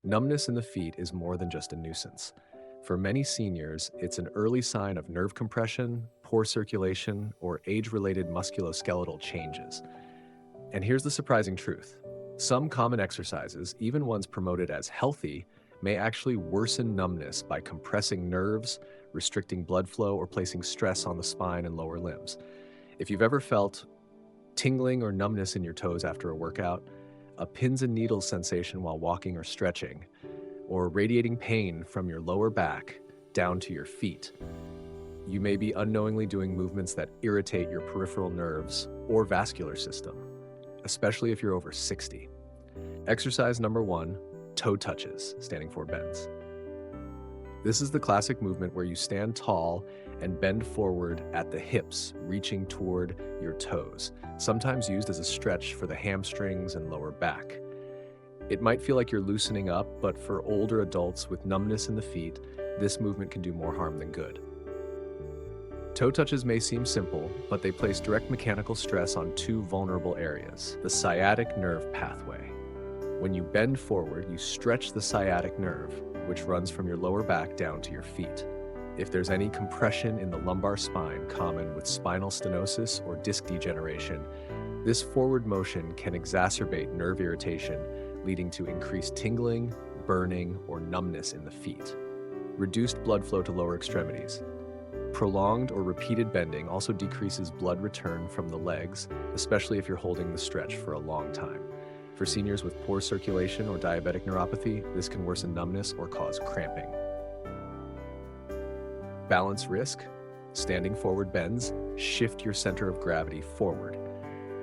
Numbness in the feet is more than just a nuisance. For many seniors, it's an early sign of nerve compression, poor circulation, or age-related musculoskeletal changes. And here's the surprising truth. Some common exercises, even ones promoted as healthy, may actually worsen numbness by compressing nerves, restricting blood flow, or placing stress on the spine and lower limbs. If you've ever felt tingling or numbness in your toes after a workout, a pins and needles sensation while walking or stretching, or radiating pain from your lower back down to your feet, you may be unknowingly doing movements that irritate your peripheral nerves or vascular system, especially if you're over 60. Exercise number 1, toe touches, standing for bends. This is the classic movement where you stand tall and bend forward at the hips, reaching toward your toes, sometimes used as a stretch for the hamstrings and lower back. It might feel like you're loosening up, but for older adults with numbness in the feet, this movement can do more harm than good. Toe touches may seem simple, but they place direct mechanical stress on two vulnerable areas: the sciatic nerve pathway. When you bend forward, you stretch the sciatic nerve, which runs from your lower back down to your feet. If there's any compression in the lumbar spine, common with spinal stenosis or disc degeneration, this forward motion can exacerbate nerve irritation, leading to increased tingling, burning, or numbness in the feet. Reduced blood flow to lower extremities. Prolonged or repeated bending also decreases blood return from the legs, especially if you're holding the stretch for a long time. For seniors with poor circulation or diabetic neuropathy, this can worsen numbness or cause cramping. Balance risk. Standing forward bends, shift your center of gravity forward.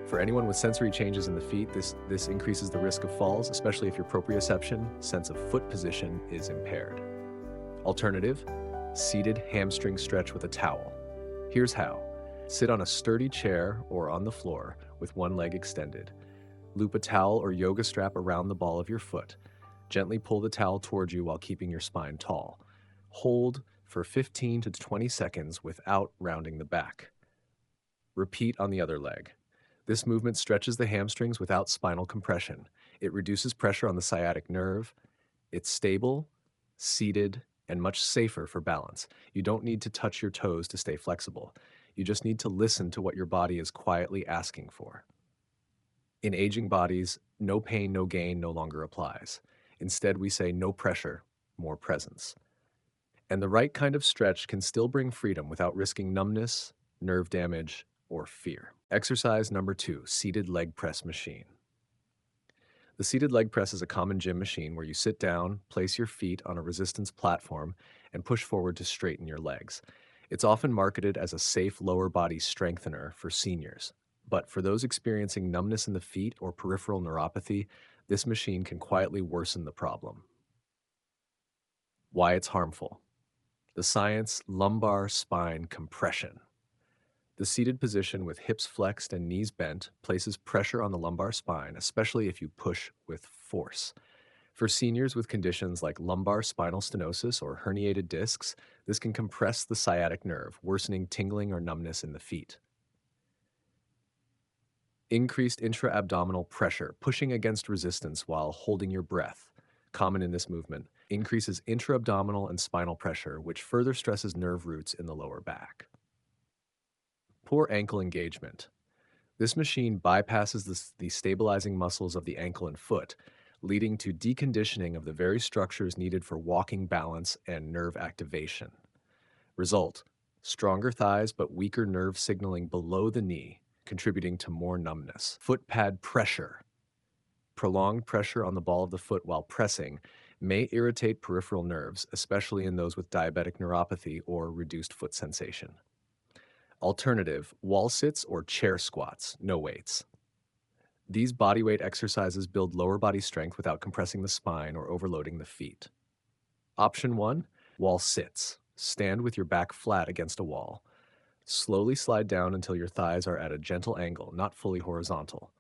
For anyone with sensory changes in the feet, this increases the risk of falls, especially if your proprioception, sense of foot position, is impaired. Alternative, seated hamstring stretch with a towel. Here's how. Sit on a sturdy chair or on the floor with one leg extended. Loop a towel or yoga strap around the ball of your foot. Gently pull the towel towards you while keeping your spine tall. Hold for 15 to 20 seconds without rounding the back. Repeat on the other leg. This movement stretches the hamstrings without spinal compression. It reduces pressure on the sciatic nerve. It's stable, seated, and much safer for balance. You don't need to touch your toes to stay flexible. You just need to listen to what your body is quietly asking for. In aging bodies, no pain, no gain no longer applies. Instead, we say no pressure, more presence. And the right kind of stretch can still bring freedom without risking numbness, nerve damage, or fear. Exercise number 2, seated leg press machine. The seated leg press is a common gym machine where you sit down, place your feet on a resistance platform, and push forward to straighten your legs. It's often marketed as a safe lower body strengthener for seniors. But for those experiencing numbness in the feet or peripheral neuropathy, this machine can quietly worsen the problem. Why it's harmful. The science: lumbar spine compression. The seated position with hips flexed and knees bent places pressure on the lumbar spine, especially if you push with force. For seniors with conditions like lumbar spinal stenosis or herniated discs, this can compress the sciatic nerve, worsening tingling or numbness in the feet. Increased intra-abdominal pressure, pushing against resistance while holding your breath, common in this movement, increases intra-abdominal and spinal pressure, which further stresses nerve roots in the lower back. Poor ankle engagement. This machine bypasses the stabilizing muscles of the ankle and foot, leading to deconditioning of the very structures needed for walking balance and nerve activation. Result: stronger thighs but weaker nerve signaling below the knee, contributing to more numbness. Foot pad pressure. Prolonged pressure on the ball of the foot while pressing may irritate peripheral nerves, especially in those with diabetic neuropathy or reduced foot sensation. Alternative: wall sits or chair squats, no weights. These bodyweight exercises build lower body strength without compressing the spine or overloading the feet. Option 1, wall sits. Stand with your back flat against a wall. Slowly slide down until your thighs are at a gentle angle, not fully horizontal.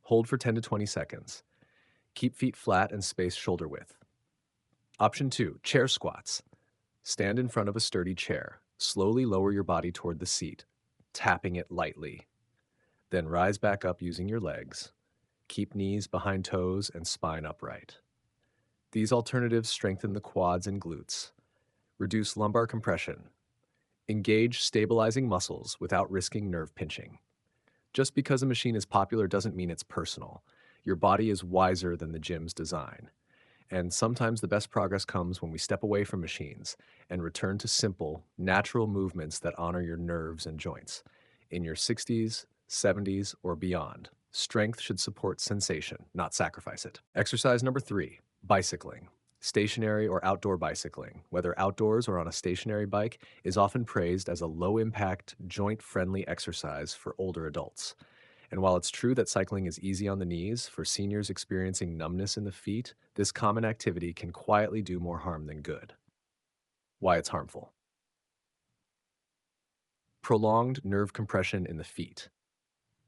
Hold for 10 to 20 seconds. Keep feet flat and space shoulder width. Option 2, chair squats. Stand in front of a sturdy chair. Slowly lower your body toward the seat, tapping it lightly. Then rise back up using your legs. Keep knees behind toes and spine upright. These alternatives strengthen the quads and glutes, reduce lumbar compression, engage stabilizing muscles without risking nerve pinching. Just because a machine is popular doesn't mean it's personal. Your body is wiser than the gym's design. And sometimes the best progress comes when we step away from machines and return to simple, natural movements that honor your nerves and joints. In your 60s, 70s, or beyond, strength should support sensation, not sacrifice it. Exercise number 3, bicycling. Stationary or outdoor bicycling, whether outdoors or on a stationary bike, is often praised as a low-impact, joint-friendly exercise for older adults. And while it's true that cycling is easy on the knees, for seniors experiencing numbness in the feet, this common activity can quietly do more harm than good. Why it's harmful. Prolonged nerve compression in the feet.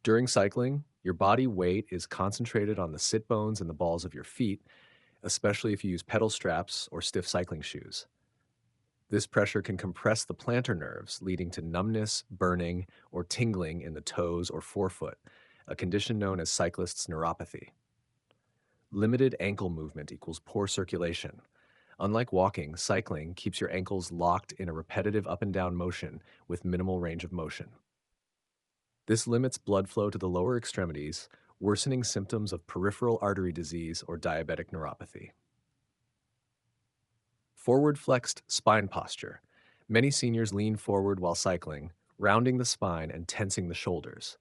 During cycling, your body weight is concentrated on the sit bones and the balls of your feet, especially if you use pedal straps or stiff cycling shoes. This pressure can compress the plantar nerves, leading to numbness, burning, or tingling in the toes or forefoot, a condition known as cyclist's neuropathy. Limited ankle movement equals poor circulation. Unlike walking, cycling keeps your ankles locked in a repetitive up and down motion with minimal range of motion. This limits blood flow to the lower extremities, worsening symptoms of peripheral artery disease or diabetic neuropathy. Forward flexed spine posture. Many seniors lean forward while cycling, rounding the spine and tensing the shoulders.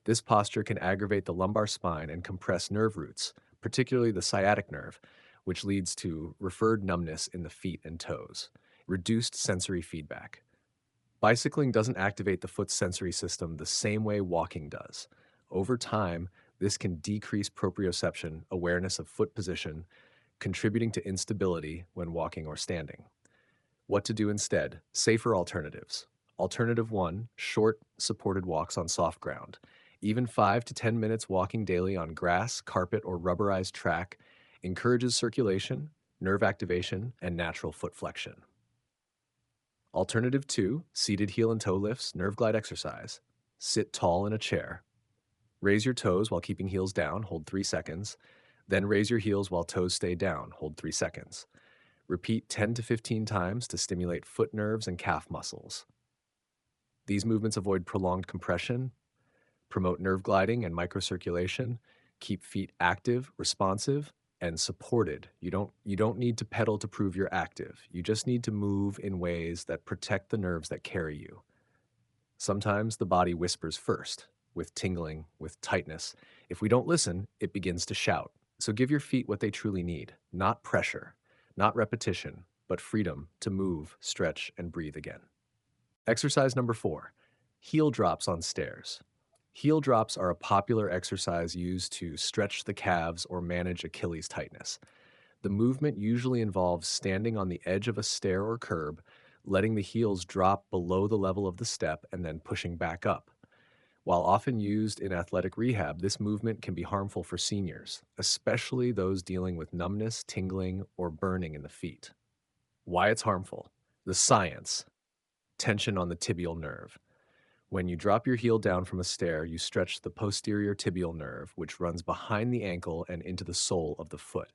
This posture can aggravate the lumbar spine and compress nerve roots, particularly the sciatic nerve, which leads to referred numbness in the feet and toes. Reduced sensory feedback. Bicycling doesn't activate the foot's sensory system the same way walking does. Over time, this can decrease proprioception, awareness of foot position, contributing to instability when walking or standing. What to do instead? Safer alternatives. Alternative 1, short, supported walks on soft ground. Even 5 to 10 minutes walking daily on grass, carpet, or rubberized track encourages circulation, nerve activation, and natural foot flexion. Alternative 2, seated heel and toe lifts, nerve glide exercise. Sit tall in a chair. Raise your toes while keeping heels down, hold 3 seconds. Then raise your heels while toes stay down, hold 3 seconds. Repeat 10 to 15 times to stimulate foot nerves and calf muscles. These movements avoid prolonged compression, promote nerve gliding and microcirculation, keep feet active, responsive, and supported. You don't need to pedal to prove you're active. You just need to move in ways that protect the nerves that carry you. Sometimes the body whispers first, with tingling, with tightness. If we don't listen, it begins to shout. So give your feet what they truly need, not pressure, not repetition, but freedom to move, stretch, and breathe again. Exercise number 4, heel drops on stairs. Heel drops are a popular exercise used to stretch the calves or manage Achilles tightness. The movement usually involves standing on the edge of a stair or curb, letting the heels drop below the level of the step and then pushing back up. While often used in athletic rehab, this movement can be harmful for seniors, especially those dealing with numbness, tingling, or burning in the feet. Why it's harmful. The science. Tension on the tibial nerve. When you drop your heel down from a stair, you stretch the posterior tibial nerve, which runs behind the ankle and into the sole of the foot.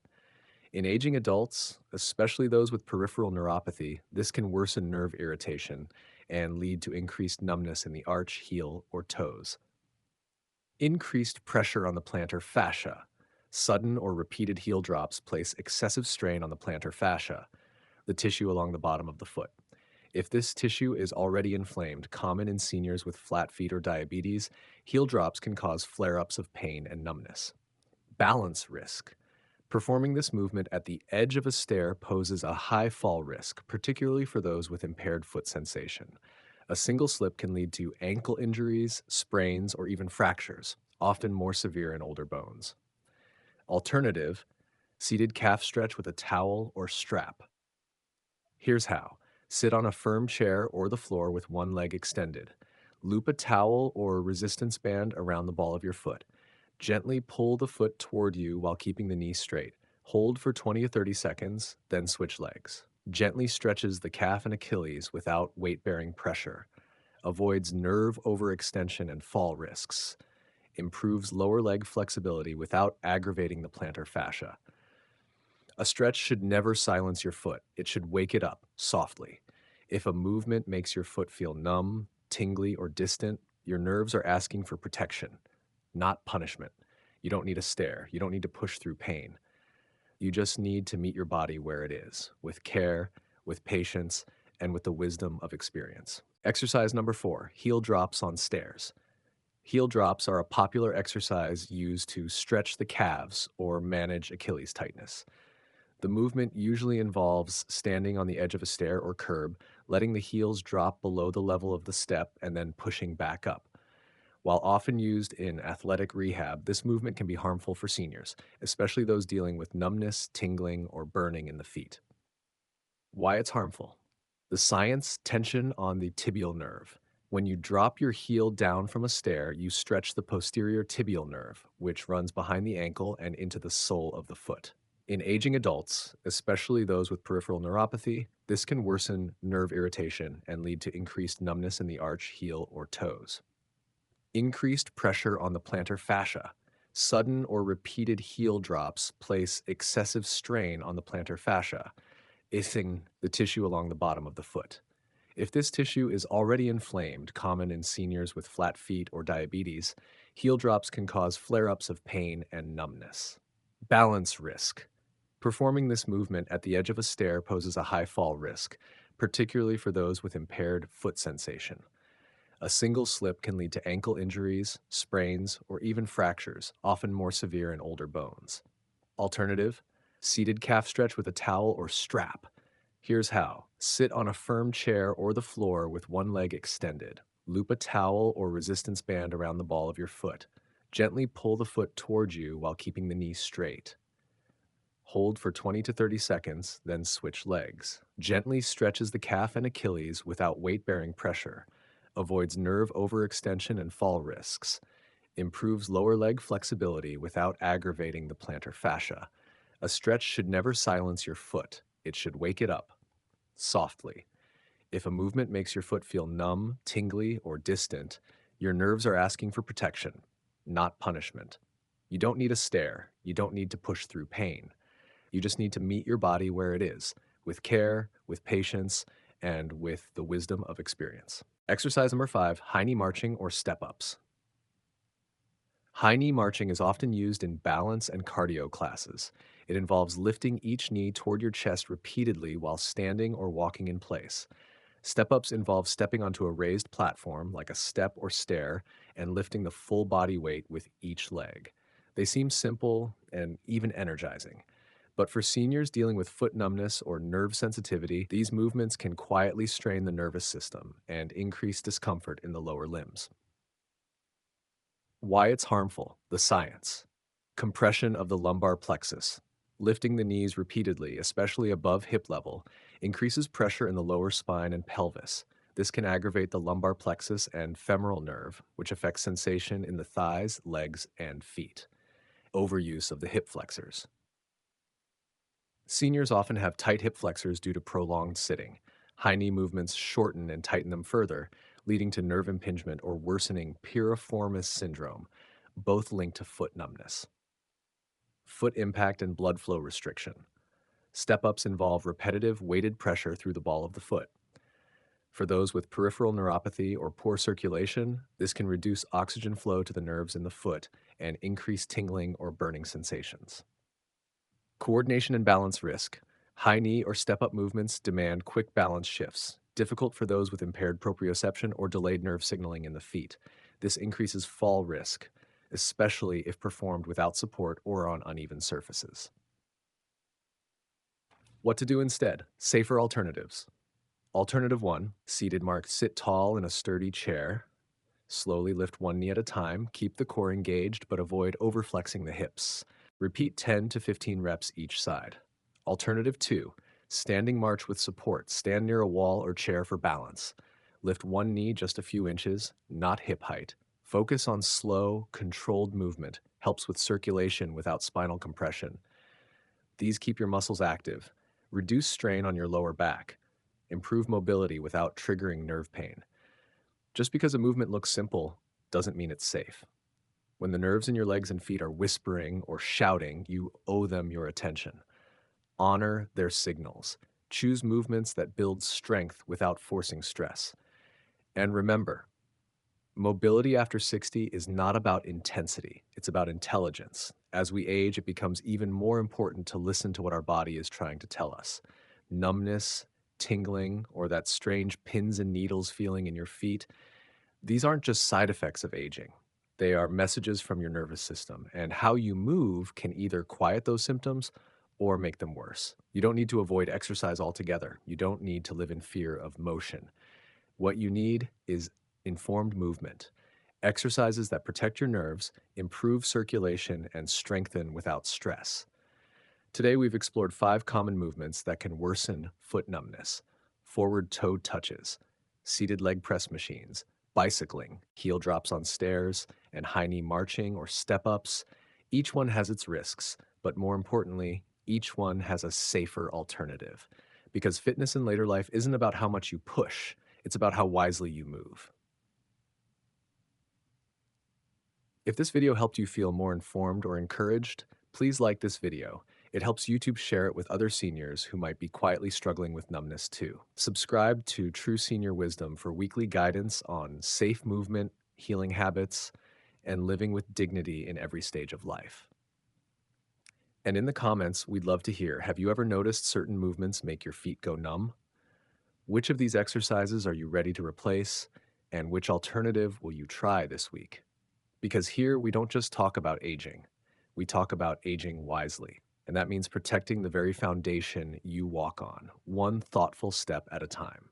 In aging adults, especially those with peripheral neuropathy, this can worsen nerve irritation and lead to increased numbness in the arch, heel, or toes. Increased pressure on the plantar fascia. Sudden or repeated heel drops place excessive strain on the plantar fascia, the tissue along the bottom of the foot. If this tissue is already inflamed, common in seniors with flat feet or diabetes, heel drops can cause flare-ups of pain and numbness. Balance risk. Performing this movement at the edge of a stair poses a high fall risk, particularly for those with impaired foot sensation. A single slip can lead to ankle injuries, sprains, or even fractures, often more severe in older bones. Alternative, seated calf stretch with a towel or strap. Here's how. Sit on a firm chair or the floor with one leg extended. Loop a towel or resistance band around the ball of your foot. Gently pull the foot toward you while keeping the knee straight. Hold for 20 to 30 seconds, then switch legs. Gently stretches the calf and Achilles without weight-bearing pressure. Avoids nerve overextension and fall risks. Improves lower leg flexibility without aggravating the plantar fascia. A stretch should never silence your foot. It should wake it up softly. If a movement makes your foot feel numb, tingly, or distant, your nerves are asking for protection, not punishment. You don't need a stare. You don't need to push through pain. You just need to meet your body where it is, with care, with patience, and with the wisdom of experience. Exercise number 4, heel drops on stairs. Heel drops are a popular exercise used to stretch the calves or manage Achilles tightness. The movement usually involves standing on the edge of a stair or curb, letting the heels drop below the level of the step, and then pushing back up. While often used in athletic rehab, this movement can be harmful for seniors, especially those dealing with numbness, tingling, or burning in the feet. Why it's harmful. The science: tension on the tibial nerve. When you drop your heel down from a stair, you stretch the posterior tibial nerve, which runs behind the ankle and into the sole of the foot. In aging adults, especially those with peripheral neuropathy, this can worsen nerve irritation and lead to increased numbness in the arch, heel, or toes. Increased pressure on the plantar fascia. Sudden or repeated heel drops place excessive strain on the plantar fascia, icing the tissue along the bottom of the foot. If this tissue is already inflamed, common in seniors with flat feet or diabetes, heel drops can cause flare-ups of pain and numbness. Balance risk. Performing this movement at the edge of a stair poses a high fall risk, particularly for those with impaired foot sensation. A single slip can lead to ankle injuries, sprains, or even fractures, often more severe in older bones. Alternative: seated calf stretch with a towel or strap. Here's how. Sit on a firm chair or the floor with one leg extended. Loop a towel or resistance band around the ball of your foot. Gently pull the foot towards you while keeping the knee straight. Hold for 20 to 30 seconds, then switch legs. Gently stretches the calf and Achilles without weight-bearing pressure. Avoids nerve overextension and fall risks. Improves lower leg flexibility without aggravating the plantar fascia. A stretch should never silence your foot. It should wake it up, softly. If a movement makes your foot feel numb, tingly, or distant, your nerves are asking for protection, not punishment. You don't need a stare. You don't need to push through pain. You just need to meet your body where it is, with care, with patience, and with the wisdom of experience. Exercise number 5, high knee marching or step-ups. High knee marching is often used in balance and cardio classes. It involves lifting each knee toward your chest repeatedly while standing or walking in place. Step-ups involve stepping onto a raised platform, like a step or stair, and lifting the full body weight with each leg. They seem simple and even energizing. But for seniors dealing with foot numbness or nerve sensitivity, these movements can quietly strain the nervous system and increase discomfort in the lower limbs. Why it's harmful. The science. Compression of the lumbar plexus. Lifting the knees repeatedly, especially above hip level, increases pressure in the lower spine and pelvis. This can aggravate the lumbar plexus and femoral nerve, which affects sensation in the thighs, legs, and feet. Overuse of the hip flexors. Seniors often have tight hip flexors due to prolonged sitting. High knee movements shorten and tighten them further, leading to nerve impingement or worsening piriformis syndrome, both linked to foot numbness. Foot impact and blood flow restriction. Step-ups involve repetitive weighted pressure through the ball of the foot. For those with peripheral neuropathy or poor circulation, this can reduce oxygen flow to the nerves in the foot and increase tingling or burning sensations. Coordination and balance risk. High knee or step-up movements demand quick balance shifts, difficult for those with impaired proprioception or delayed nerve signaling in the feet. This increases fall risk, especially if performed without support or on uneven surfaces. What to do instead? Safer alternatives. Alternative 1, seated mark. Sit tall in a sturdy chair. Slowly lift one knee at a time. Keep the core engaged, but avoid overflexing the hips. Repeat 10 to 15 reps each side. Alternative 2, standing march with support. Stand near a wall or chair for balance. Lift one knee just a few inches, not hip height. Focus on slow, controlled movement. Helps with circulation without spinal compression. These keep your muscles active. Reduce strain on your lower back. Improve mobility without triggering nerve pain. Just because a movement looks simple doesn't mean it's safe. When the nerves in your legs and feet are whispering or shouting, you owe them your attention. Honor their signals. Choose movements that build strength without forcing stress. And remember, mobility after 60 is not about intensity, it's about intelligence. As we age, it becomes even more important to listen to what our body is trying to tell us. Numbness, tingling, or that strange pins and needles feeling in your feet, these aren't just side effects of aging. They are messages from your nervous system, and how you move can either quiet those symptoms or make them worse. You don't need to avoid exercise altogether. You don't need to live in fear of motion. What you need is informed movement, exercises that protect your nerves, improve circulation, and strengthen without stress. Today, we've explored 5 common movements that can worsen foot numbness: forward toe touches, seated leg press machines, bicycling, heel drops on stairs, and high knee marching or step ups. Each one has its risks, but more importantly, each one has a safer alternative. Because fitness in later life isn't about how much you push, it's about how wisely you move. If this video helped you feel more informed or encouraged, please like this video. It helps YouTube share it with other seniors who might be quietly struggling with numbness too. Subscribe to True Senior Wisdom for weekly guidance on safe movement, healing habits, and living with dignity in every stage of life. And in the comments, we'd love to hear, have you ever noticed certain movements make your feet go numb? Which of these exercises are you ready to replace? And which alternative will you try this week? Because here we don't just talk about aging, we talk about aging wisely. And that means protecting the very foundation you walk on, one thoughtful step at a time.